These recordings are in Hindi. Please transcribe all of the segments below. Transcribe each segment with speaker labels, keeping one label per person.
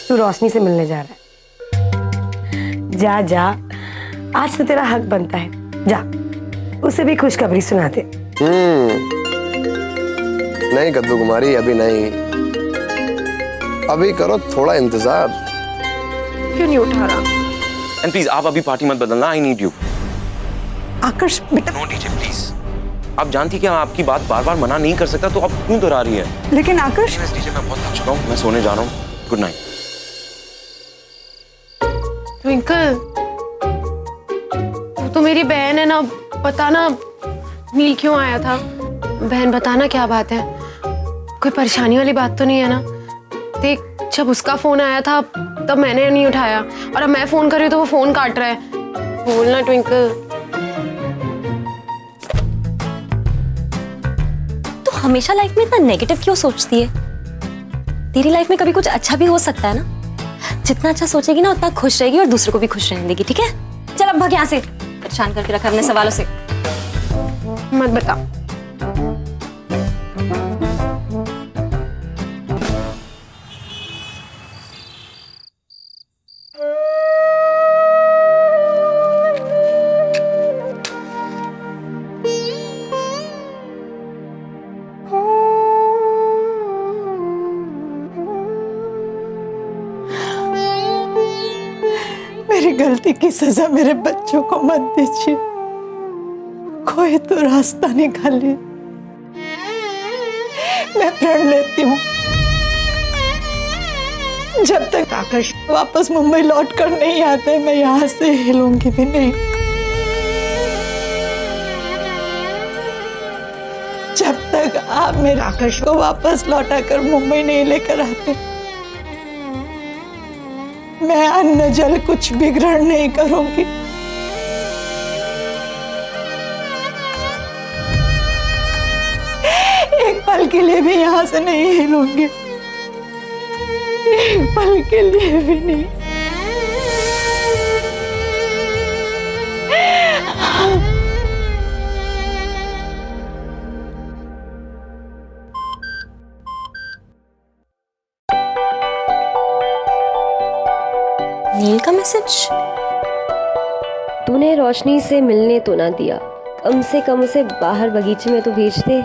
Speaker 1: तू रोशनी से मिलने जा रहा है। जा जा, आज तो तेरा हक बनता है, जा उसे भी खुशखबरी सुना दे।
Speaker 2: नहीं कद्दू कुमारी, अभी नहीं, अभी करो थोड़ा इंतजार।
Speaker 1: क्यों नहीं उठा रहा?
Speaker 3: एंड प्लीज आप अभी पार्टी मत बदलना, आई नीड यू।
Speaker 1: आकर्ष बेटा,
Speaker 3: नो डीजे प्लीज। आप जानती क्या, आपकी बात बार बार मना नहीं कर सकता, तो आप क्यों दोहरा रही है?
Speaker 1: लेकिन आकर्ष,
Speaker 3: डीजे मैं बहुत थक चुका हूँ, मैं सोने जा रहा हूँ, गुड नाइट।
Speaker 4: ट्विंकल, तू तो मेरी बहन है ना, बताना नील क्यों आया था? बहन बताना क्या बात है, कोई परेशानी वाली बात तो नहीं है ना? देख, जब उसका फोन आया था तब मैंने नहीं उठाया, और अब मैं फोन कर रही हूँ तो वो फोन काट रहा है। बोलना ट्विंकल।
Speaker 5: तू हमेशा लाइफ में इतना नेगेटिव क्यों सोचती है? तेरी लाइफ में कभी कुछ अच्छा भी हो सकता है ना। जितना अच्छा सोचेगी ना उतना खुश रहेगी और दूसरों को भी खुश रहने देगी, ठीक है? चल अब भाग यहाँ से, परेशान करके रखा अपने सवालों से।
Speaker 4: मत बता।
Speaker 1: मेरी गलती की सजा मेरे बच्चों को मत दीजिए, कोई तो रास्ता निकालिए। मैं प्रण लेती हूँ, जब तक आकाश वापस मुंबई लौट कर नहीं आते मैं यहाँ से हिलूंगी भी नहीं। जब तक आप मेरे आकाश को वापस लौटा कर मुंबई नहीं लेकर आते, मैं अन्न जल कुछ भी ग्रहण नहीं करूंगी। एक पल के लिए भी यहां से नहीं हिलूंगी, एक पल के लिए भी नहीं।
Speaker 5: नील का मैसेज?
Speaker 6: तूने रोशनी से मिलने तो ना दिया, कम से कम उसे बाहर बगीचे में तो भेज दे,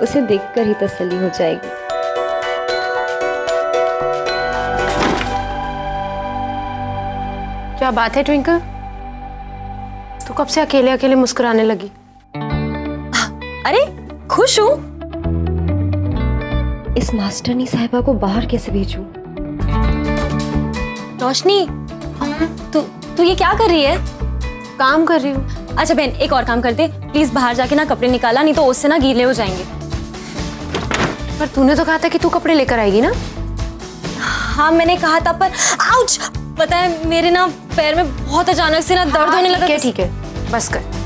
Speaker 6: उसे देखकर ही तसल्ली हो जाएगी।
Speaker 4: क्या बात है ट्विंकल, तू कब से अकेले अकेले मुस्कुराने लगी?
Speaker 5: अरे खुश हूँ।
Speaker 6: इस मास्टरनी साहिबा को बाहर कैसे भेजूं?
Speaker 5: रोशनी, तू ये क्या कर रही है?
Speaker 4: काम कर रही हूँ।
Speaker 5: अच्छा बहन, एक और काम करते, प्लीज बाहर जाके ना कपड़े निकाला, नहीं तो उससे ना गीले हो जाएंगे।
Speaker 4: पर तूने तो कहा था कि तू कपड़े लेकर आएगी ना?
Speaker 5: हाँ मैंने कहा था, पर आउच, पता है मेरे ना पैर में बहुत अचानक से ना दर्द होने लगा।
Speaker 4: ठीक है, बस कर।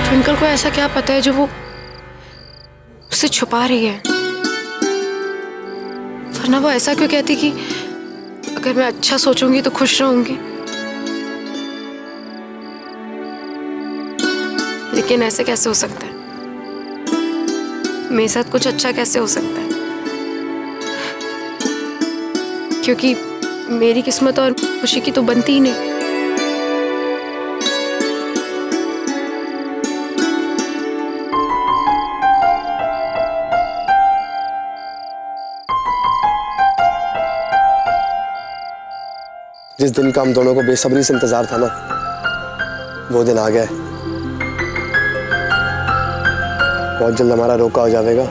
Speaker 4: ट्विंकल को ऐसा क्या पता है जो वो उससे छुपा रही है? वरना वो ऐसा क्यों कहती कि अगर मैं अच्छा सोचूंगी तो खुश रहूंगी? लेकिन ऐसे कैसे हो सकता है? मेरे साथ कुछ अच्छा कैसे हो सकता है? क्योंकि मेरी किस्मत और खुशी की तो बनती ही नहीं।
Speaker 2: जिस दिन का हम दोनों को बेसब्री से इंतजार था ना, वो दिन आ गया। बहुत जल्द हमारा रोका हो जाएगा।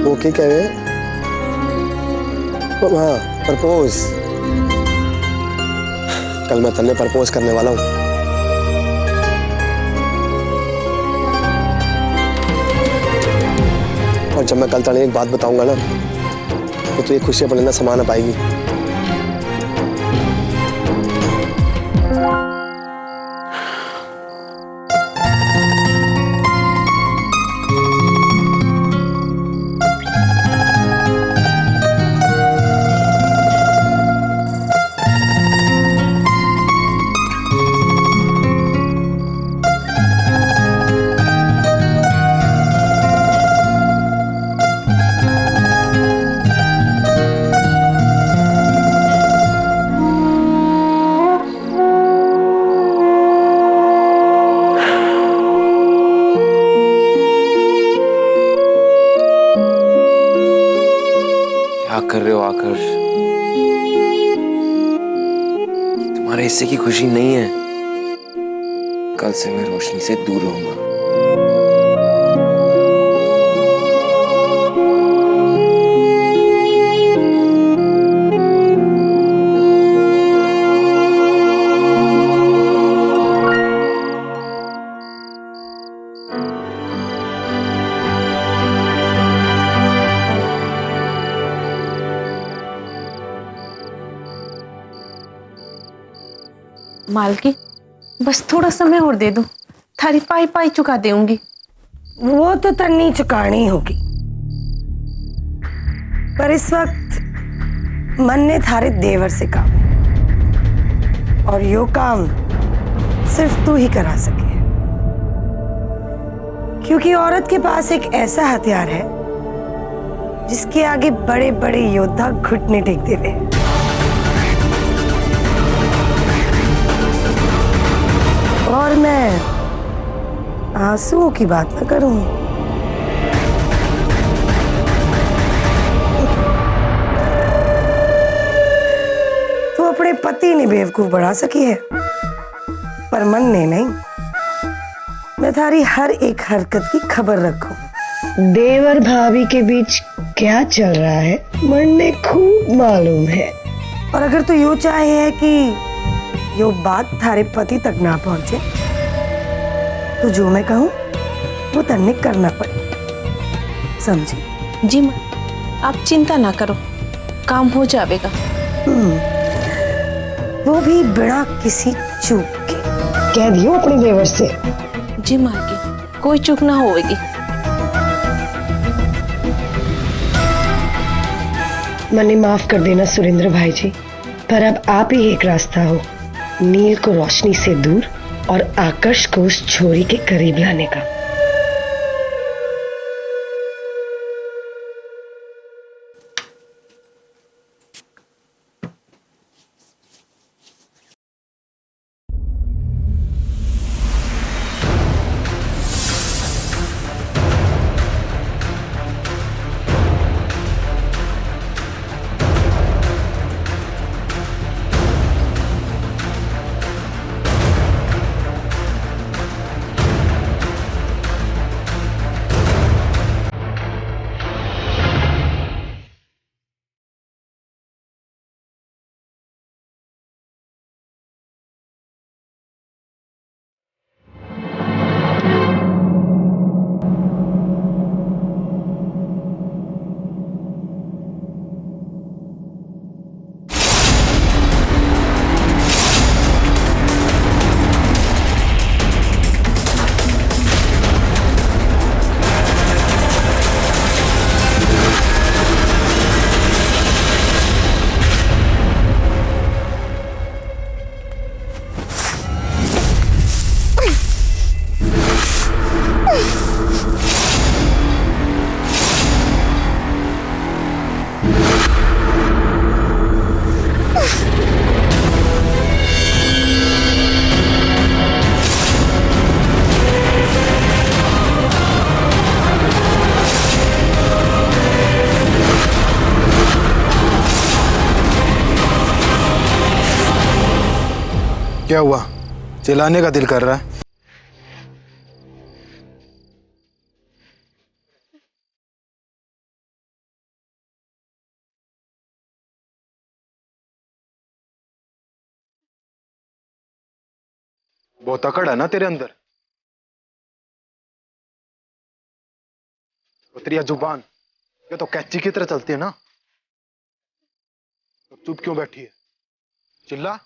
Speaker 2: वो क्या कह रहे हैं? हाँ, प्रपोज। कल मैं तन्ने प्रपोज करने वाला हूँ। और जब मैं कल तन्ने एक बात बताऊंगा ना, तो ये खुशी अपने अंदर समा ना पाएगी।
Speaker 3: क्या कर रहे हो आकर? तुम्हारे हिस्से की खुशी नहीं है। कल से मैं रोशनी से दूर रहूंगा।
Speaker 7: मालकी, बस थोड़ा समय और दे दो, थारी पाई पाई चुका देऊंगी।
Speaker 1: वो तो तन्नी चुकानी होगी, पर इस वक्त मन ने थारे देवर से काम है और यो काम सिर्फ तू ही करा सके, क्योंकि औरत के पास एक ऐसा हथियार है जिसके आगे बड़े बड़े योद्धा घुटने टेक देते। और मैं आंसुओं की बात न करूं। तू अपने पति ने बेवकूफ बना सकी है, पर मन ने नहीं। मैं थारी हर एक हरकत की खबर रखूं। देवर भाभी के बीच क्या चल रहा है मन ने खूब मालूम है। और अगर तू यूं चाहे है कि यो बात थारे पति तक ना पहुंचे, तो जो मैं कहूं वो तन्ने करना पड़े, समझी?
Speaker 7: जी माँ, आप चिंता ना करो, काम हो जाएगा।
Speaker 1: वो भी बिना किसी चूक के। कह दियो अपने देवर से।
Speaker 7: जी मालकी, कोई चूक ना होगी।
Speaker 1: मने माफ कर देना सुरेंद्र भाई जी, पर अब आप ही एक रास्ता हो नील को रोशनी से दूर और आकर्ष को उस छोरी के करीब लाने का।
Speaker 8: क्या हुआ? चिल्लाने का दिल कर रहा है? बहुत अकड़ है ना तेरे अंदर। और तेरी यह जुबान ये तो कैची की तरह चलती है ना। तो चुप क्यों बैठी है? चिल्ला।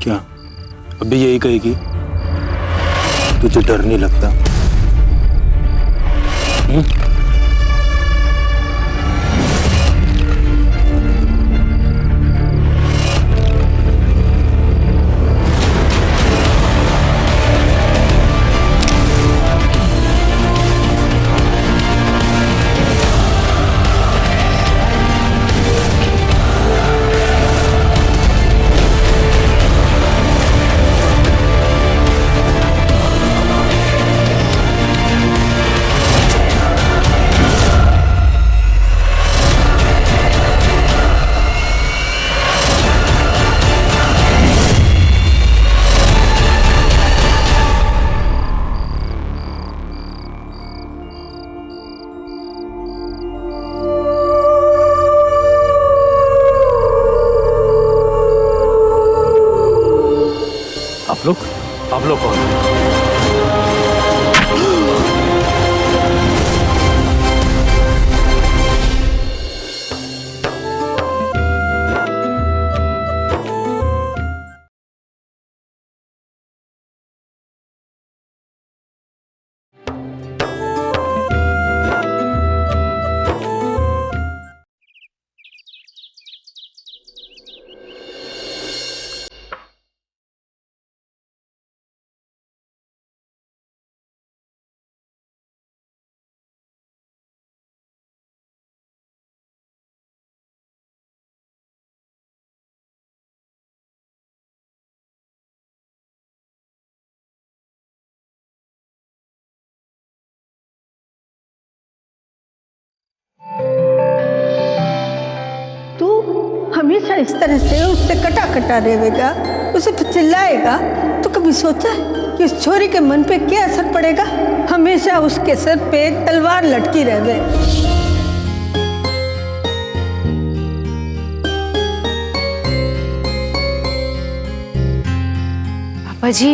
Speaker 9: क्या अभी यही कहेगी? तुझे डर नहीं लगता? आप लोग कौन?
Speaker 10: हमेशा इस तरह से उससे कटा कटा रहेगा, उसे चिल्लाएगा, तो कभी सोचा कि उस छोरी के मन पे क्या असर पड़ेगा? हमेशा उसके सर पे तलवार लटकी रहे।
Speaker 4: पापा जी,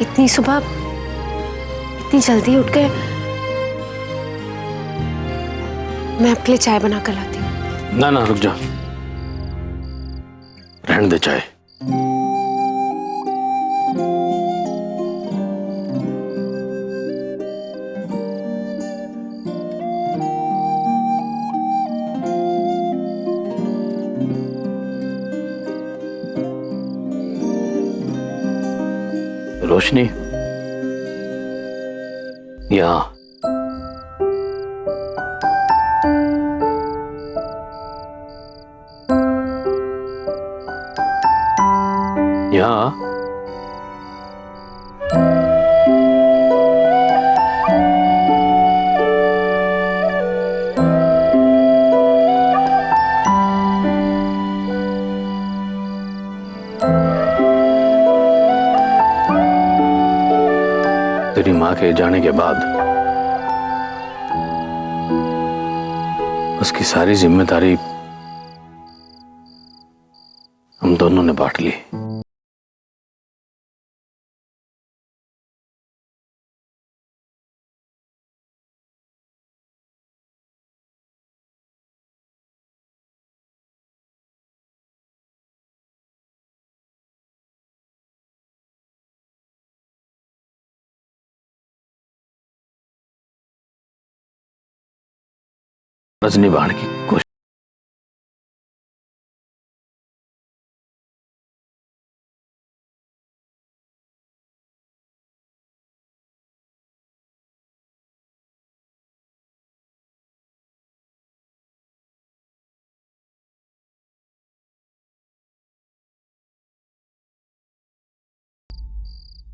Speaker 4: इतनी सुबह इतनी जल्दी उठ गए? मैं आपके लिए चाय बना कर लाती हूँ।
Speaker 9: ना ना रुक जा, रहने दे चाय। रोशनी, यहाँ यहाँ तेरी माँ के जाने के बाद उसकी सारी जिम्मेदारी हम दोनों ने बांट ली। फर्ज निभाने की कोशिश।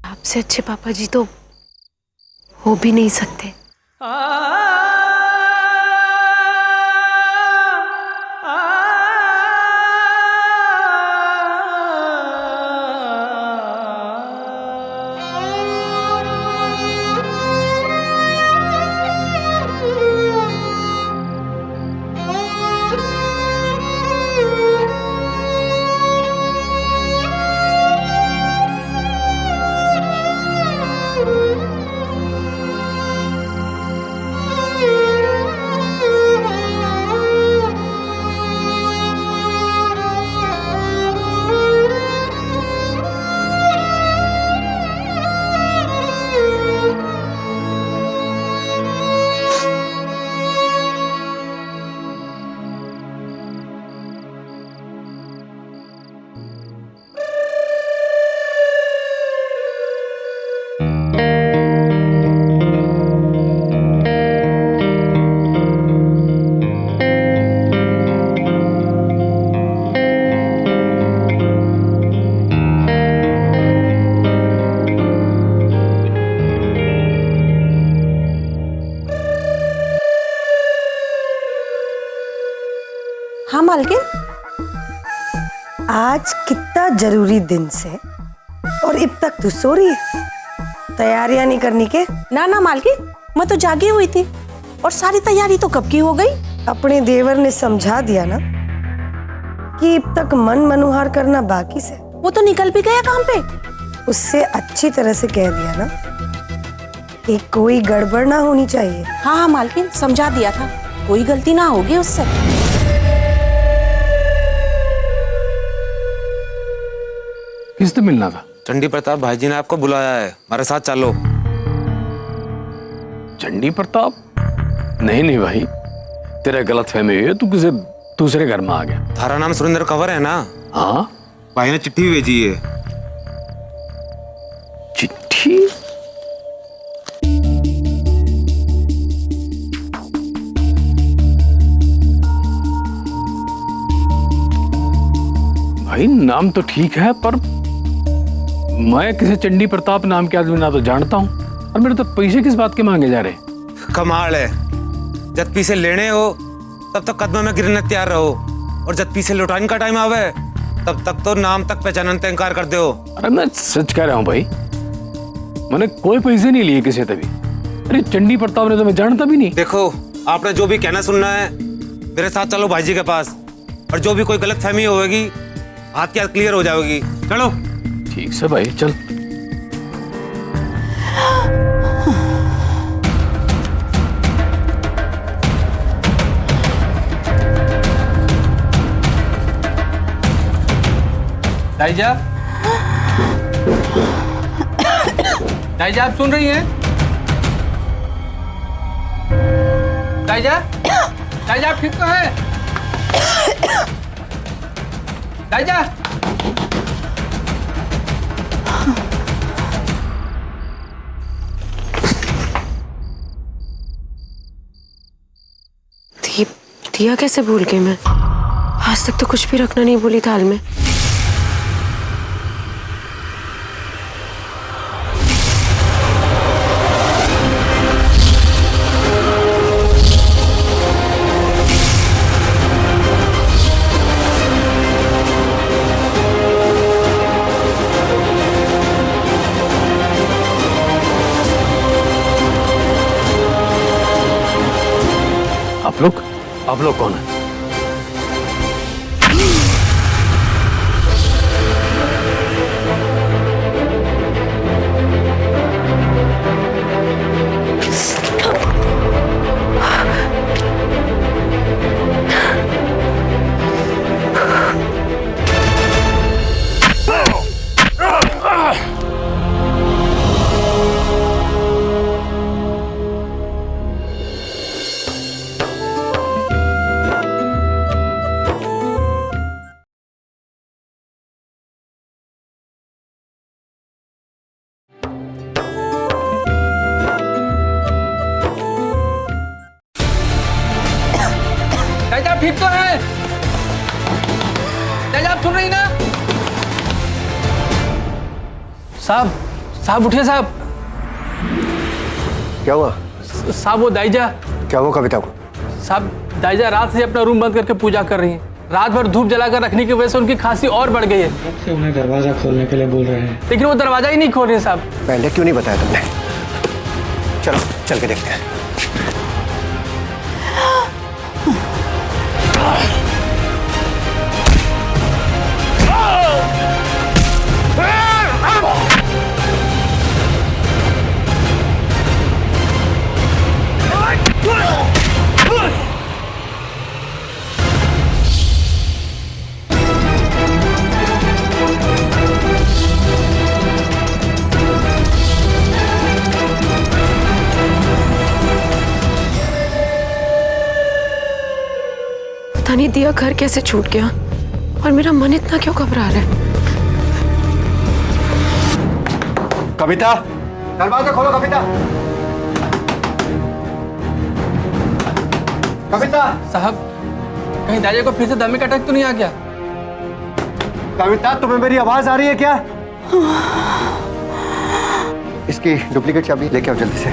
Speaker 4: आपसे अच्छे पापा जी तो हो भी नहीं सकते।
Speaker 7: हाँ मालकिन।
Speaker 1: आज कितना जरूरी दिन से और अब तक तू सो रही है? तैयारियां नहीं करनी के?
Speaker 7: ना ना मालकिन, मैं तो जागी हुई थी और सारी तैयारी तो कब की हो गई।
Speaker 1: अपने देवर ने समझा दिया ना कि अब तक मन मनुहार करना बाकी से।
Speaker 7: वो तो निकल भी गया काम पे।
Speaker 1: उससे अच्छी तरह से कह दिया ना कि कोई गड़बड़ ना होनी चाहिए।
Speaker 7: हाँ हाँ मालकिन, समझा दिया था, कोई गलती ना होगी उससे।
Speaker 9: किससे मिलना था?
Speaker 3: चंडी प्रताप भाई जी ने आपको बुलाया है, हमारे साथ चलो।
Speaker 9: चंडी प्रताप? नहीं नहीं भाई, तेरा गलत फहमी हुई है, तू किसी दूसरे घर में आ गया।
Speaker 3: थारा नाम सुरेंद्र कंवर है ना?
Speaker 9: हाँ।
Speaker 3: भाई ने चिट्ठी भेजी है।
Speaker 9: चिट्ठी? भाई नाम तो ठीक है, पर मैं किसी चंडी प्रताप नाम के आदमी ना तो जानता हूँ, और मेरे तो पैसे किस बात के मांगे जा रहे?
Speaker 3: कमाल है, जब पैसे लेने हो तब तक कदम में गिरने तैयार रहो, और जब पैसे लौटाने का टाइम आवे तब तक तो नाम तक पहचानने से इनकार कर दो।
Speaker 9: अरे मैं सच कह रहा हूँ भाई, मैंने कोई पैसे नहीं लिए किसी से भी। अरे चंडी प्रताप ने तो मैं जानता भी नहीं।
Speaker 3: देखो, आपने जो भी कहना सुनना है मेरे साथ चलो भाई जी के पास, और जो भी कोई गलत फहमी होगी हाथ की हाथ क्लियर हो जाएगी। चलो।
Speaker 9: ठीक से भाई, चल।
Speaker 11: दाइजा, दाइजा आप सुन रही हैं? दाइजा, दाइजा आप ठीक तो है? दाइजा,
Speaker 4: दिया कैसे भूल गई मैं? आज तक तो कुछ भी रखना नहीं भूली थाल में।
Speaker 9: आप लोग कौन है?
Speaker 11: ताईजा आप ठीक तो है? ताईजा आप सुन रही ना? साहब, साहब उठिए साहब।
Speaker 2: क्या हुआ?
Speaker 11: साहब वो दाईजा।
Speaker 2: क्या हुआ कविता को?
Speaker 11: साहब दाईजा रात से अपना रूम बंद करके पूजा कर रही हैं। रात भर धूप जलाकर रखने की वजह से उनकी खांसी और बढ़ गई है।
Speaker 12: से उन्हें दरवाजा खोलने के लिए बोल रहे हैं,
Speaker 11: लेकिन वो दरवाजा ही नहीं खोल रहे साहब।
Speaker 2: पहले क्यों नहीं बताया तुमने? चलो चल के देखते हैं।
Speaker 4: पता नहीं दिया घर कैसे छूट गया और मेरा मन इतना क्यों घबरा रहा है।
Speaker 2: कविता, दरवाजा खोलो कविता। कविता
Speaker 11: साहब कहीं दाईजा को फिर से दमे का अटैक तो नहीं आ गया?
Speaker 2: कविता, तुम्हें मेरी आवाज आ रही है क्या? इसकी डुप्लीकेट चाबी लेके आओ जल्दी से।